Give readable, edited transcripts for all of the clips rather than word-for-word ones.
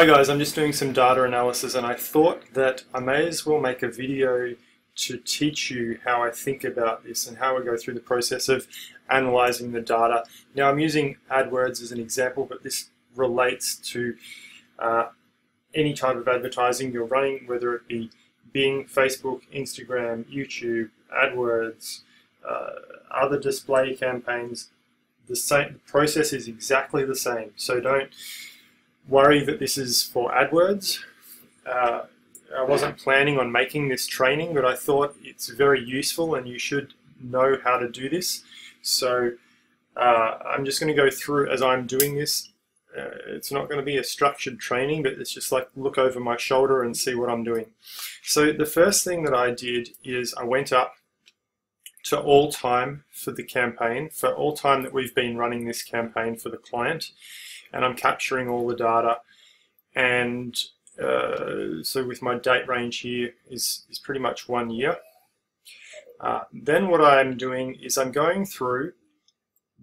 Hi guys, I'm just doing some data analysis and I thought that I may as well make a video to teach you how I think about this and how I go through the process of analyzing the data. Now I'm using AdWords as an example, but this relates to any type of advertising you're running, whether it be Bing, Facebook, Instagram, YouTube, AdWords, other display campaigns. The process is exactly the same, so don't worry that this is for AdWords. I wasn't planning on making this training, but I thought it's very useful and you should know how to do this. So I'm just going to go through as I'm doing this. It's not going to be a structured training, but it's just like look over my shoulder and see what I'm doing. So the first thing that I did is I went up to all time for the campaign, for all time that we've been running this campaign for the client, and I'm capturing all the data. And so with my date range here is pretty much 1 year. Then what I'm doing is I'm going through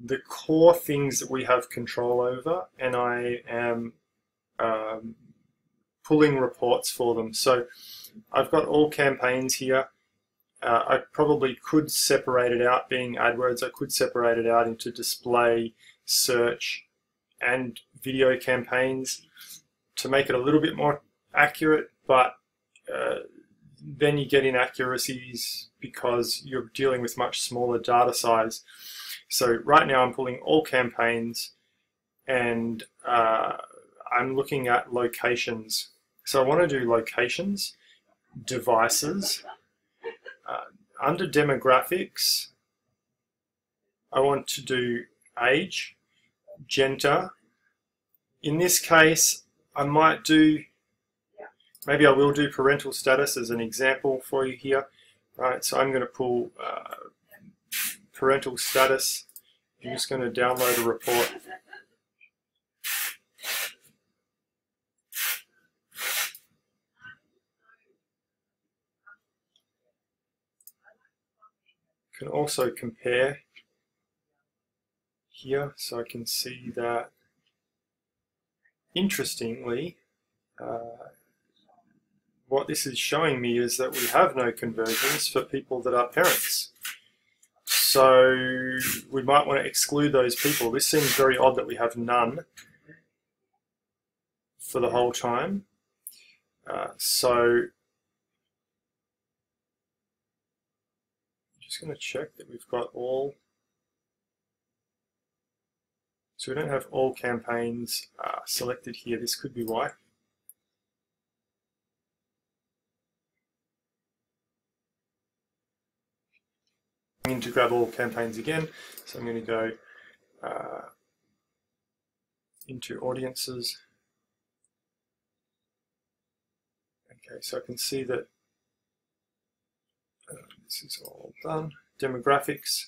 the core things that we have control over, and I am pulling reports for them. So I've got all campaigns here. I probably could separate it out, being AdWords, I could separate it out into display, search, and video campaigns to make it a little bit more accurate, but then you get inaccuracies because you're dealing with much smaller data size. So right now I'm pulling all campaigns and I'm looking at locations. So I want to do locations, devices. Under demographics, I want to do age, gender. In this case, I might do, maybe I will do parental status as an example for you here. Right, so I'm going to pull parental status. I'm just going to download a report. Can also compare here, so I can see that, interestingly, what this is showing me is that we have no conversions for people that are parents. So we might want to exclude those people. This seems very odd that we have none for the whole time. So I'm just going to check that we've got all. So we don't have all campaigns selected here. This could be why. I'm going to grab all campaigns again. So I'm going to go into audiences. Okay, so I can see that this is all done. Demographics,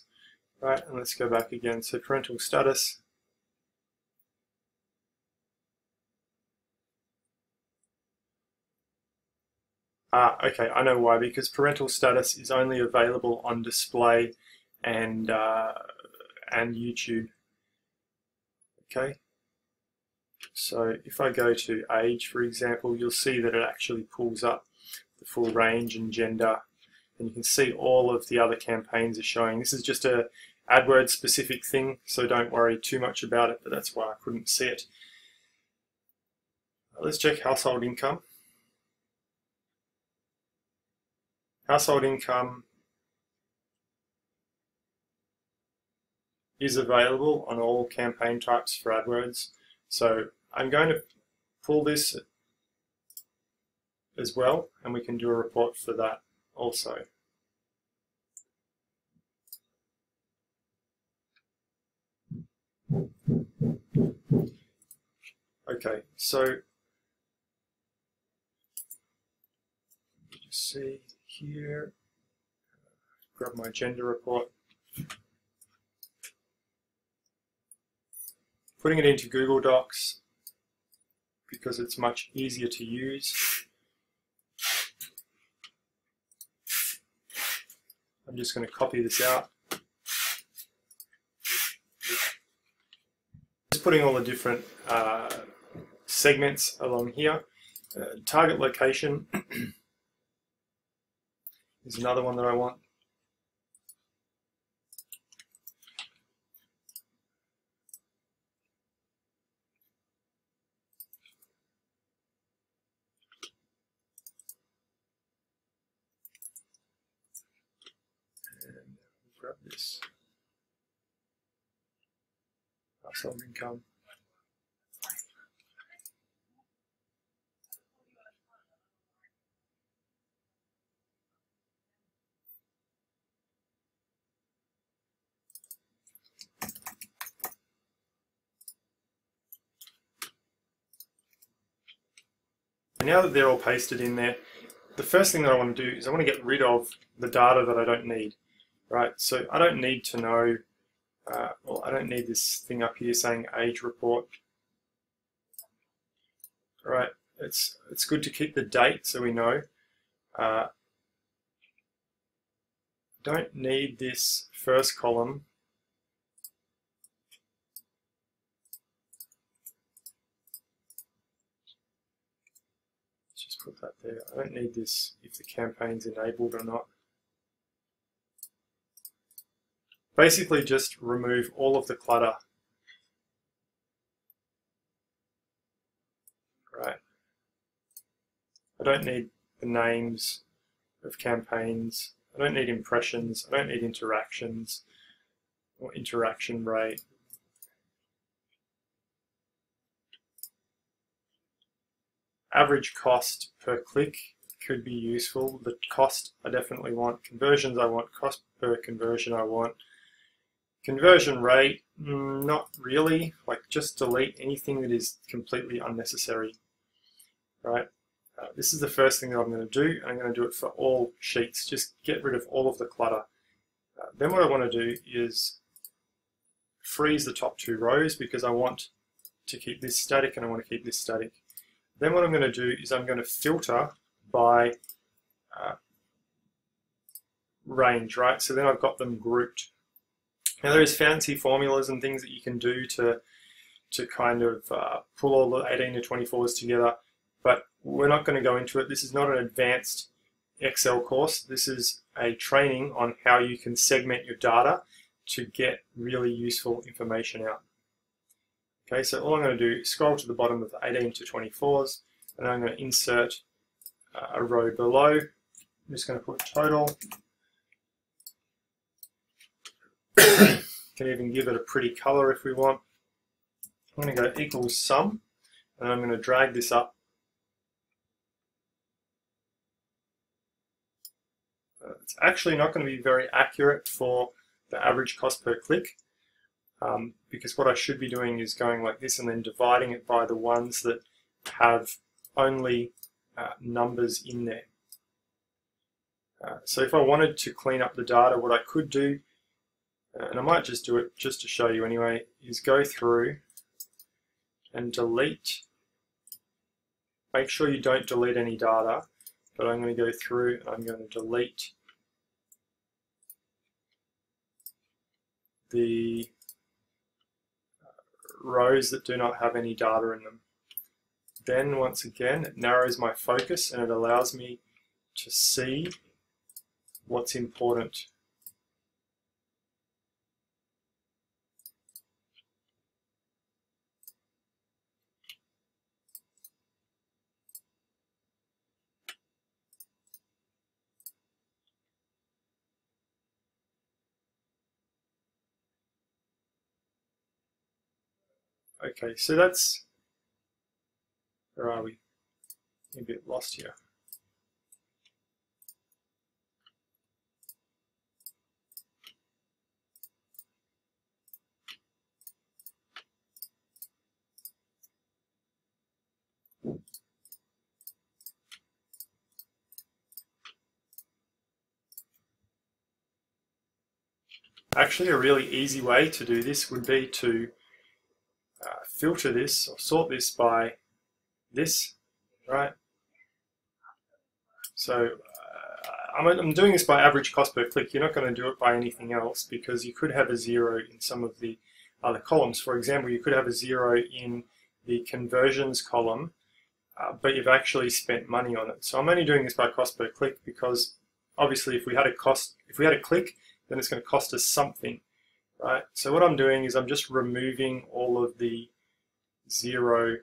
right? And let's go back again. So parental status. Okay, I know why, because parental status is only available on display and YouTube. Okay, so if I go to age, for example, you'll see that it actually pulls up the full range and gender, and you can see all of the other campaigns are showing. This is just a AdWords specific thing, so don't worry too much about it, but that's why I couldn't see it. Let's check household income. Household income is available on all campaign types for AdWords. So I'm going to pull this as well, and we can do a report for that also. Okay, so you see here, grab my gender report, putting it into Google Docs because it's much easier to use. I'm just going to copy this out. Just putting all the different segments along here. Target location is another one that I want. And grab this. Household income. Now that they're all pasted in there, the first thing that I want to do is I want to get rid of the data that I don't need, right? So I don't need to know, well, I don't need this thing up here saying age report, right? It's good to keep the date so we know. Don't need this first column. Just put that there. I don't need this if the campaign's enabled or not. Basically just remove all of the clutter. Right. I don't need the names of campaigns. I don't need impressions. I don't need interactions or interaction rate. Average cost per click could be useful. The cost I definitely want. Conversions I want. Cost per conversion I want. Conversion rate, not really. Like, just delete anything that is completely unnecessary. Right? This is the first thing that I'm going to do. I'm going to do it for all sheets. Just get rid of all of the clutter. Then what I want to do is freeze the top two rows because I want to keep this static and I want to keep this static. Then what I'm going to do is I'm going to filter by range, right? So then I've got them grouped. Now there's fancy formulas and things that you can do to kind of pull all the 18 to 24s together, but we're not going to go into it. This is not an advanced Excel course. This is a training on how you can segment your data to get really useful information out. Okay, so all I'm going to do is scroll to the bottom of the 18 to 24s, and I'm going to insert a row below. I'm just going to put total. Can even give it a pretty color if we want. I'm going to go equals sum, and I'm going to drag this up. It's actually not going to be very accurate for the average cost per click, because what I should be doing is going like this and then dividing it by the ones that have only numbers in there. So if I wanted to clean up the data, what I could do, and I might just do it just to show you anyway, is go through and delete. Make sure you don't delete any data, but I'm going to go through and I'm going to delete the rows that do not have any data in them. Then once again, it narrows my focus and it allows me to see what's important. Okay, so that's, where are we? A bit lost here. Actually, a really easy way to do this would be to filter this or sort this by this, right? So I'm doing this by average cost per click. You're not going to do it by anything else because you could have a 0 in some of the other columns. For example, you could have a 0 in the conversions column, but you've actually spent money on it. So I'm only doing this by cost per click because obviously if we had a click, then it's going to cost us something, right? So what I'm doing is I'm just removing all of the zero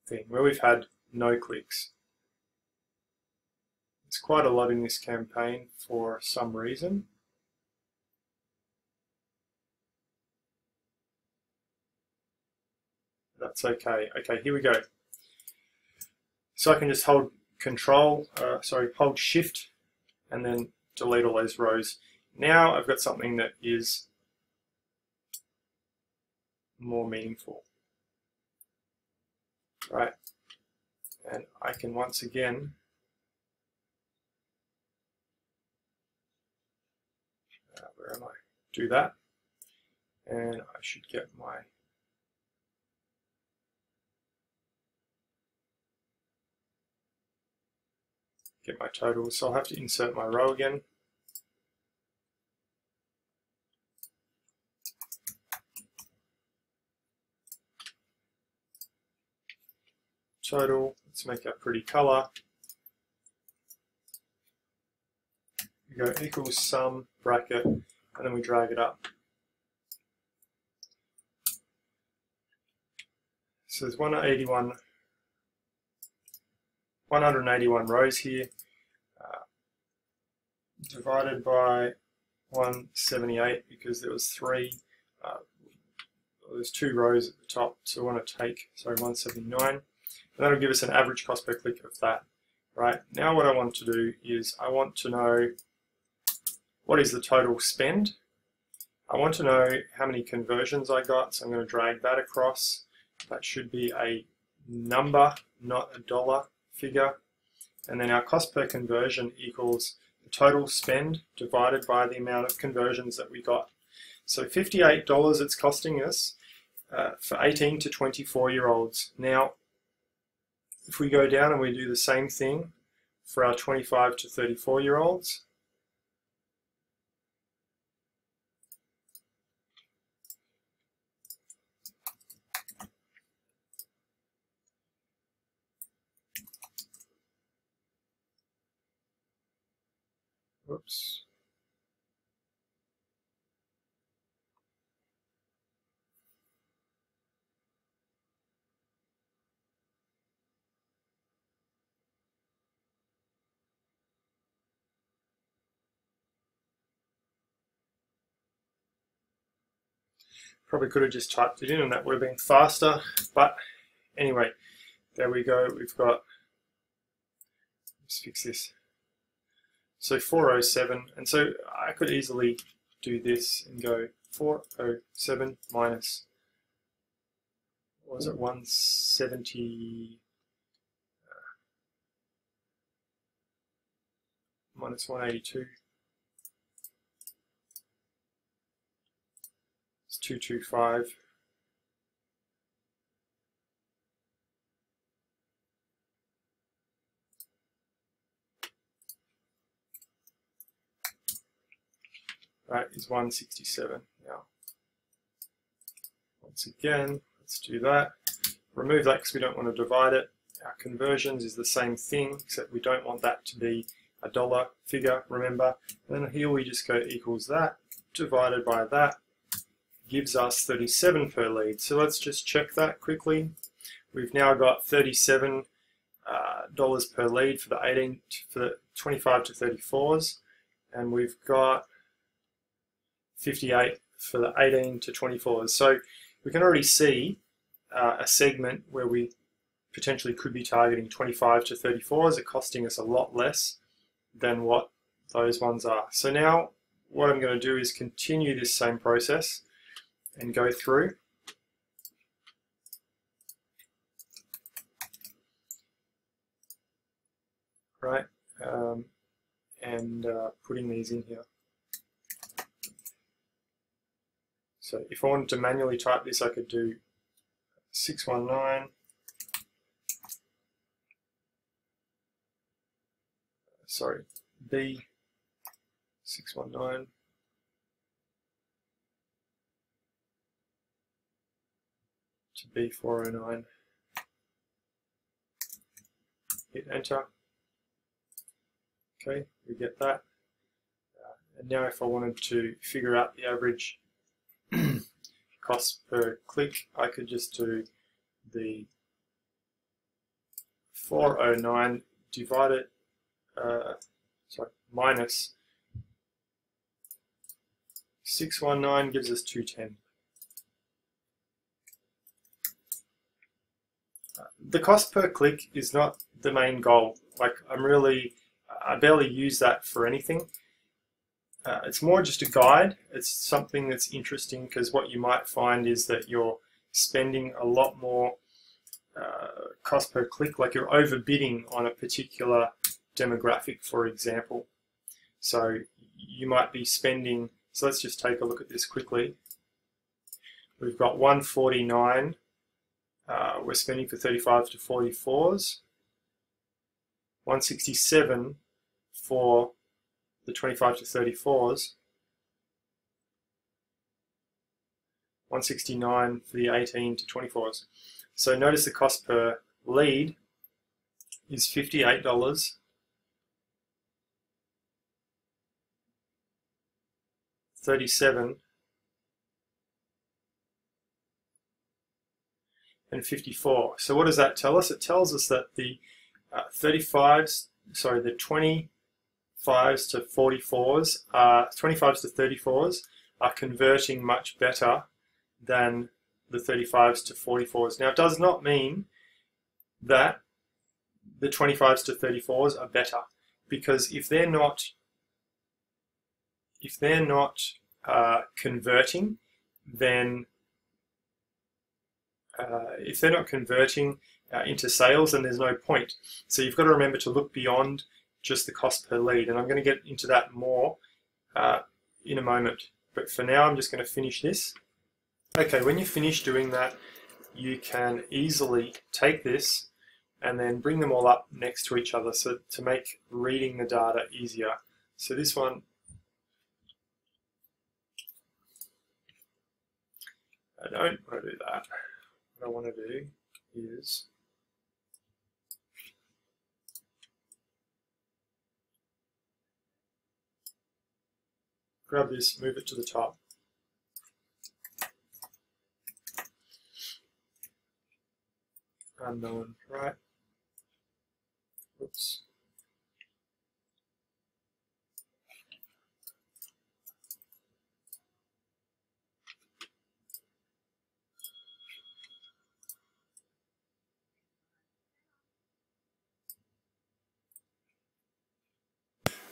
thing where we've had no clicks. It's quite a lot in this campaign for some reason. That's okay. Okay, here we go. So I can just hold hold Shift and then delete all those rows. Now I've got something that is more meaningful, right? And I can once again where am I? Do that, and I should get my totals. So I'll have to insert my row again. Total, let's make a pretty color. We go equals sum, bracket, and then we drag it up. So there's 181 rows here, divided by 178 because there was there's 2 rows at the top, so we want to take 179, and that'll give us an average cost per click of that. Right, now what I want to do is I want to know what is the total spend. I want to know how many conversions I got, so I'm going to drag that across. That should be a number, not a dollar figure. And then our cost per conversion equals the total spend divided by the amount of conversions that we got. So $58 it's costing us for 18 to 24-year-olds. Now, if we go down and we do the same thing for our 25 to 34-year-olds, whoops. Probably could have just typed it in and that would have been faster, but anyway, there we go. We've got, let's fix this. So 407, and so I could easily do this and go 407 minus, what was it, 170, minus 182. It's 225. Right, is 167 now. Once again, let's do that. Remove that because we don't want to divide it. Our conversions is the same thing, except we don't want that to be a dollar figure, remember. And then here we just go equals that, divided by that, gives us 37 per lead. So let's just check that quickly. We've now got $37 per lead for the 25 to 34s, and we've got 58 for the 18 to 24s. So we can already see a segment where we potentially could be targeting 25 to 34s are costing us a lot less than what those ones are. So now what I'm going to do is continue this same process and go through. Right, and putting these in here. So if I wanted to manually type this, I could do 619, sorry, B 619, B409. Hit enter. Okay, we get that. And now if I wanted to figure out the average cost per click, I could just do the 409 divided, minus 619 gives us 210. The cost per click is not the main goal. Like I barely use that for anything. It's more just a guide. It's something that's interesting because what you might find is that you're spending a lot more cost per click, like you're overbidding on a particular demographic, for example. So you might be spending, so let's just take a look at this quickly. We've got 149 we're spending for 35 to 44s, 167 for the 25 to 34s, 169 for the 18 to 24s. So notice the cost per lead is $58, $37, and 54. So what does that tell us? It tells us that the 25s to 44s, 25s to 34s are converting much better than the 35s to 44s. Now, it does not mean that the 25s to 34s are better, because if they're not converting, then if they're not converting into sales, then there's no point. So you've got to remember to look beyond just the cost per lead, and I'm going to get into that more in a moment. But for now, I'm just going to finish this. Okay, when you finish doing that, you can easily take this and then bring them all up next to each other, so to make reading the data easier. So this one, I don't want to do that. What I want to do is grab this, move it to the top. Unknown, right? Oops.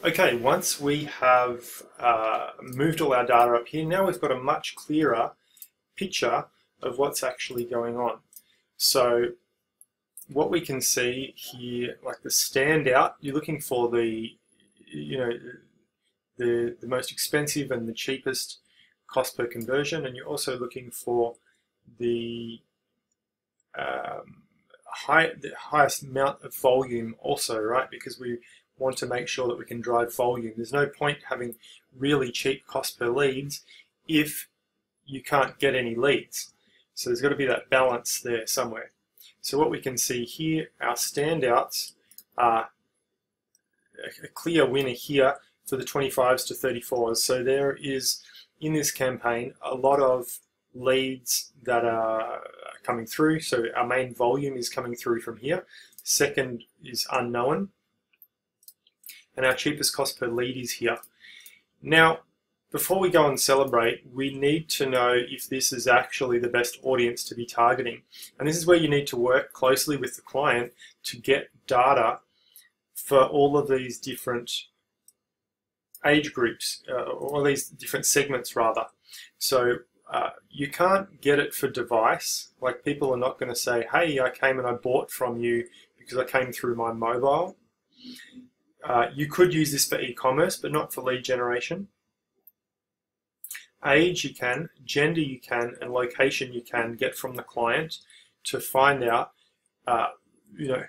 Okay, once we have moved all our data up here, now we've got a much clearer picture of what's actually going on. So what we can see here, like the standout, you're looking for the most expensive and the cheapest cost per conversion, and you're also looking for the highest amount of volume also, right? Because we want to make sure that we can drive volume. There's no point having really cheap cost per leads if you can't get any leads. So there's got to be that balance there somewhere. So what we can see here, our standouts are a clear winner here for the 25s to 34s. So there is, in this campaign, a lot of leads that are coming through. So our main volume is coming through from here. Second is unknown. And our cheapest cost per lead is here. Now, before we go and celebrate, we need to know if this is actually the best audience to be targeting. And this is where you need to work closely with the client to get data for all of these different age groups, or these different segments rather. So you can't get it for device. Like, people are not going to say, hey, I came and I bought from you because I came through my mobile. You could use this for e-commerce, but not for lead generation. Age you can, gender you can, and location you can get from the client to find out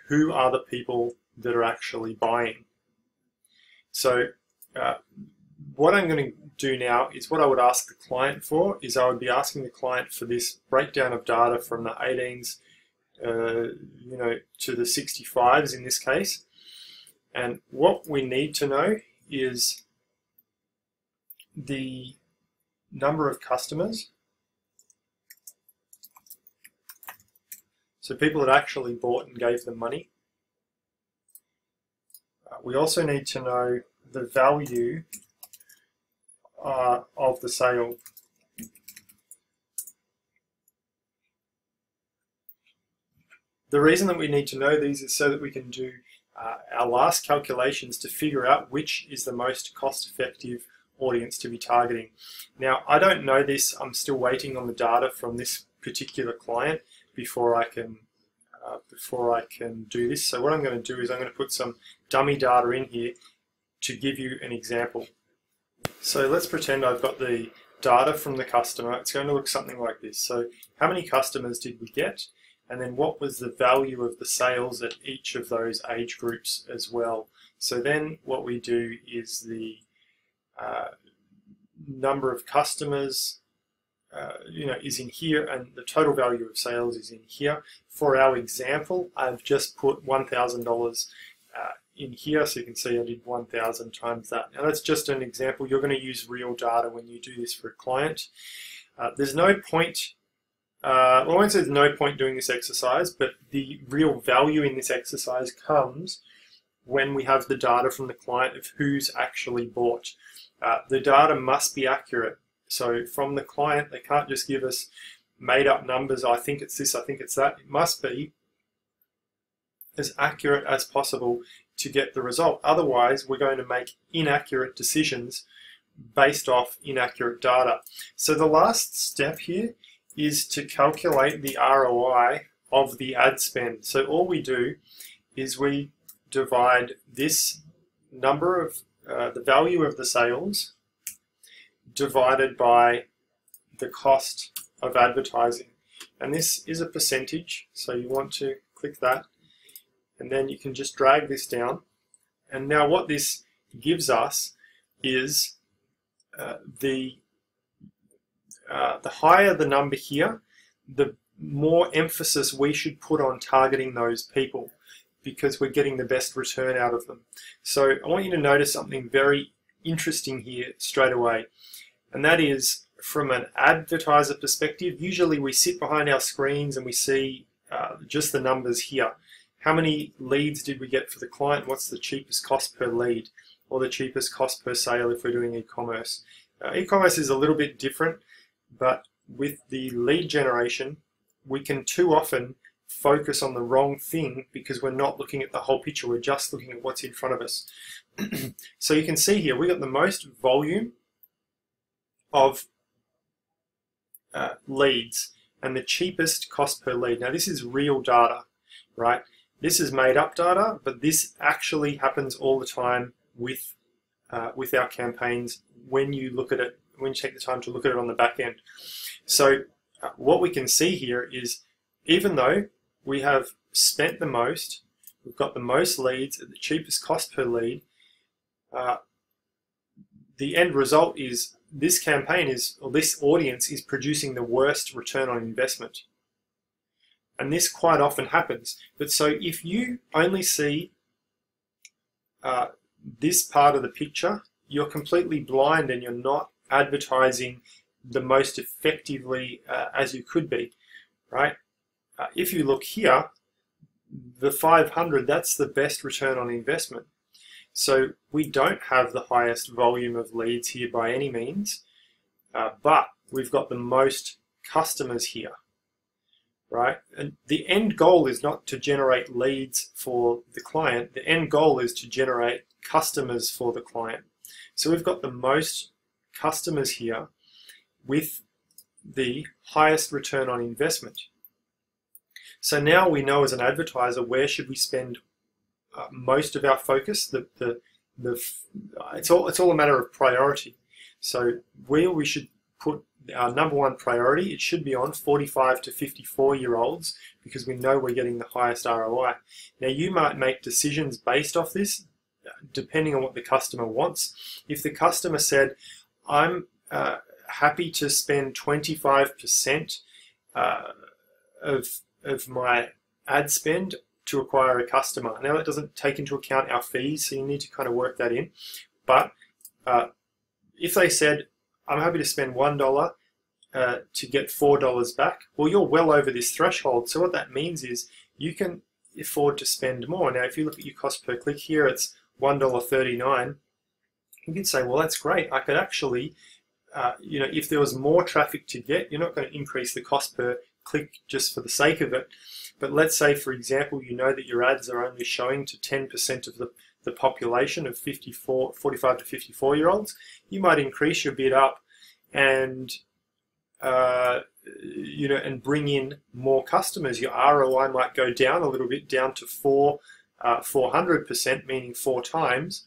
who are the people that are actually buying. So what I'm going to do now is what I would ask the client for is I would be asking the client for this breakdown of data from the 18s, to the 65s in this case. And what we need to know is the number of customers. So people that actually bought and gave them money. We also need to know the value of the sale. The reason that we need to know these is so that we can do our last calculations to figure out which is the most cost-effective audience to be targeting. Now, I don't know this. I'm still waiting on the data from this particular client before I can do this. So what I'm going to do is I'm going to put some dummy data in here to give you an example. So let's pretend I've got the data from the customer. It's going to look something like this. So how many customers did we get? And then what was the value of the sales at each of those age groups as well? So then what we do is the number of customers is in here, and the total value of sales is in here. For our example, I've just put $1,000 in here, so you can see I did 1,000 times that. Now that's just an example. You're going to use real data when you do this for a client. There's no point, I won't say there's no point doing this exercise, but the real value in this exercise comes when we have the data from the client of who's actually bought. The data must be accurate. So from the client, they can't just give us made up numbers. I think it's this, I think it's that. It must be as accurate as possible to get the result. Otherwise, we're going to make inaccurate decisions based off inaccurate data. So the last step here is to calculate the ROI of the ad spend. So all we do is we divide this number of the value of the sales divided by the cost of advertising. And this is a percentage, so you want to click that, and then you can just drag this down. And now what this gives us is the higher the number here, the more emphasis we should put on targeting those people, because we're getting the best return out of them. So I want you to notice something very interesting here straight away, and that is from an advertiser perspective, usually we sit behind our screens and we see just the numbers here. How many leads did we get for the client? What's the cheapest cost per lead, or the cheapest cost per sale if we're doing e-commerce? E-commerce is a little bit different, but with the lead generation, we can too often focus on the wrong thing because we're not looking at the whole picture. We're just looking at what's in front of us. So you can see here, we got the most volume of leads and the cheapest cost per lead. Now this is real data, right? This is made up data, but this actually happens all the time with our campaigns when you look at it, when you take the time to look at it on the back end. So what we can see here is, even though we have spent the most, we've got the most leads at the cheapest cost per lead, the end result is this campaign is, or this audience is producing the worst return on investment. And this quite often happens. But so if you only see this part of the picture, you're completely blind and you're not advertising the most effectively as you could be, right? If you look here, the 500, that's the best return on investment. So we don't have the highest volume of leads here by any means, but we've got the most customers here, right? And the end goal is not to generate leads for the client. The end goal is to generate customers for the client. So we've got the most customers here with the highest return on investment. So now we know as an advertiser where should we spend most of our focus. It's all a matter of priority. So where we should put our number one priority, it should be on 45 to 54-year-olds, because we know we're getting the highest ROI. Now you might make decisions based off this. depending on what the customer wants. If the customer said, I'm happy to spend 25% of my ad spend to acquire a customer. Now that doesn't take into account our fees, so you need to kind of work that in. But if they said, I'm happy to spend $1 to get $4 back, well, you're well over this threshold. So what that means is you can afford to spend more. Now, if you look at your cost per click here, it's $1.39. You can say, well, that's great. I could actually, if there was more traffic to get, you're not going to increase the cost per click just for the sake of it. But let's say, for example, you know that your ads are only showing to 10% of the population of 45 to 54-year-olds. You might increase your bid up and and bring in more customers. Your ROI might go down a little bit, down to 400%, meaning 4 times,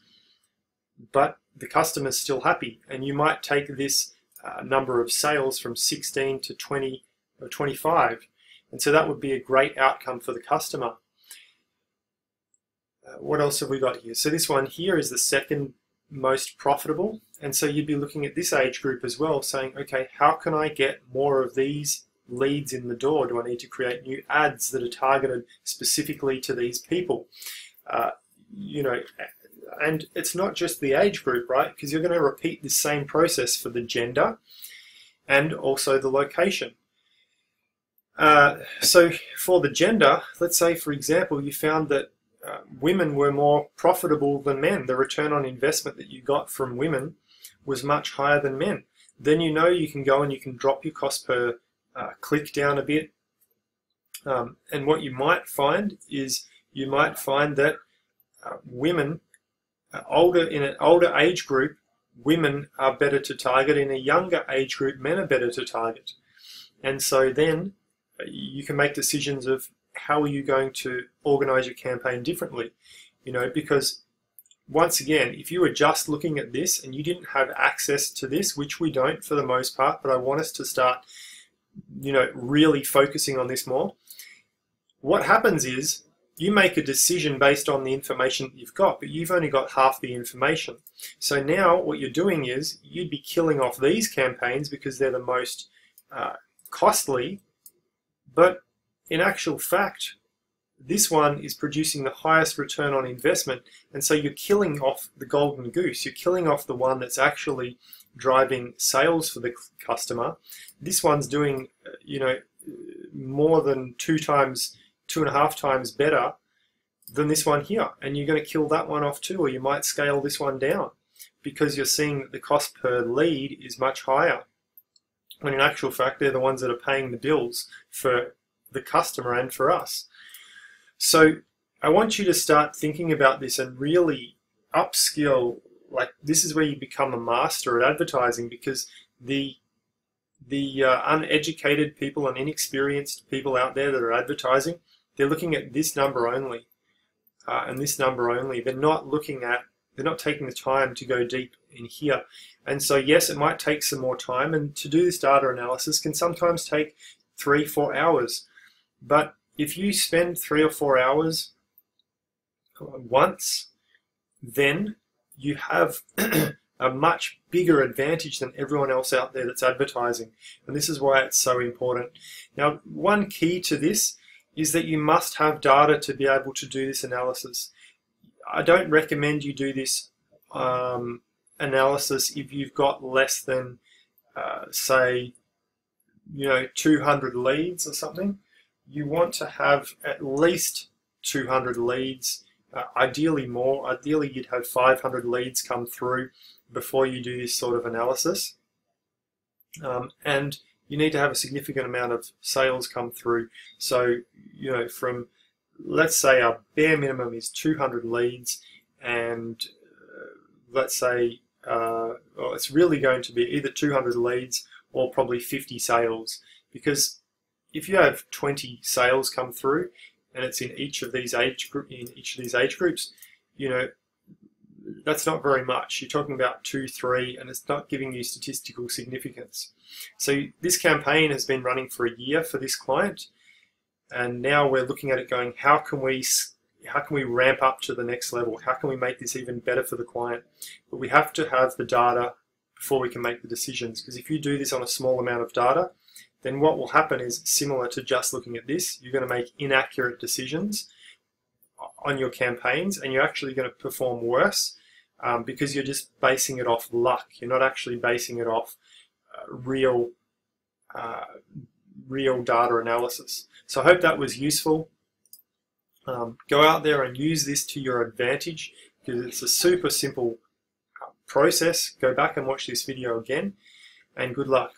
but the customer's still happy. And you might take this number of sales from 16 to 20 or 25. And so that would be a great outcome for the customer. What else have we got here? So this one here is the second most profitable. And so you'd be looking at this age group as well, saying, okay, how can I get more of these leads in the door? Do I need to create new ads that are targeted specifically to these people? And it's not just the age group, right? Because you're going to repeat the same process for the gender and also the location. So for the gender, let's say, for example, you found that women were more profitable than men. The return on investment that you got from women was much higher than men. Then you can go and you can drop your cost per click down a bit. And what you might find is that women, in an older age group, women are better to target. In a younger age group, men are better to target. And so then you can make decisions of how are you going to organize your campaign differently, because once again, if you were just looking at this and you didn't have access to this, which we don't for the most part, but I want us to start, really focusing on this more. What happens is you make a decision based on the information that you've got, but you've only got half the information. So now what you're doing is you'd be killing off these campaigns because they're the most costly, but in actual fact, this one is producing the highest return on investment, and so you're killing off the golden goose. You're killing off the one that's actually driving sales for the customer. This one's doing, more than 2.5 times better than this one here, and you're going to kill that one off too, or you might scale this one down because you're seeing that the cost per lead is much higher, when in actual fact they're the ones that are paying the bills for the customer and for us. So I want you to start thinking about this and really upskill. Like, this is where you become a master at advertising, because the uneducated people and inexperienced people out there that are advertising, they're looking at this number only and this number only. They're not taking the time to go deep in here. And so yes, it might take some more time, and to do this data analysis can sometimes take 3-4 hours. But if you spend 3 or 4 hours once, then you have a much bigger advantage than everyone else out there that's advertising. And this is why it's so important. Now, one key to this is that you must have data to be able to do this analysis. I don't recommend you do this analysis if you've got less than, say, 200 leads or something. You want to have at least 200 leads, ideally more. Ideally, you'd have 500 leads come through before you do this sort of analysis. And you need to have a significant amount of sales come through. So, from, let's say our bare minimum is 200 leads, and let's say it's really going to be either 200 leads or probably 50 sales, because if you have 20 sales come through and it's in each of these age groups, that's not very much. You're talking about 2, 3, and it's not giving you statistical significance. So this campaign has been running for a year for this client, and now we're looking at it going, how can we ramp up to the next level? How can we make this even better for the client? But we have to have the data before we can make the decisions, because if you do this on a small amount of data, then what will happen is similar to just looking at this. You're going to make inaccurate decisions on your campaigns, and you're actually going to perform worse because you're just basing it off luck. You're not actually basing it off real data analysis. So I hope that was useful. Go out there and use this to your advantage, because it's a super simple process. Go back and watch this video again, and good luck.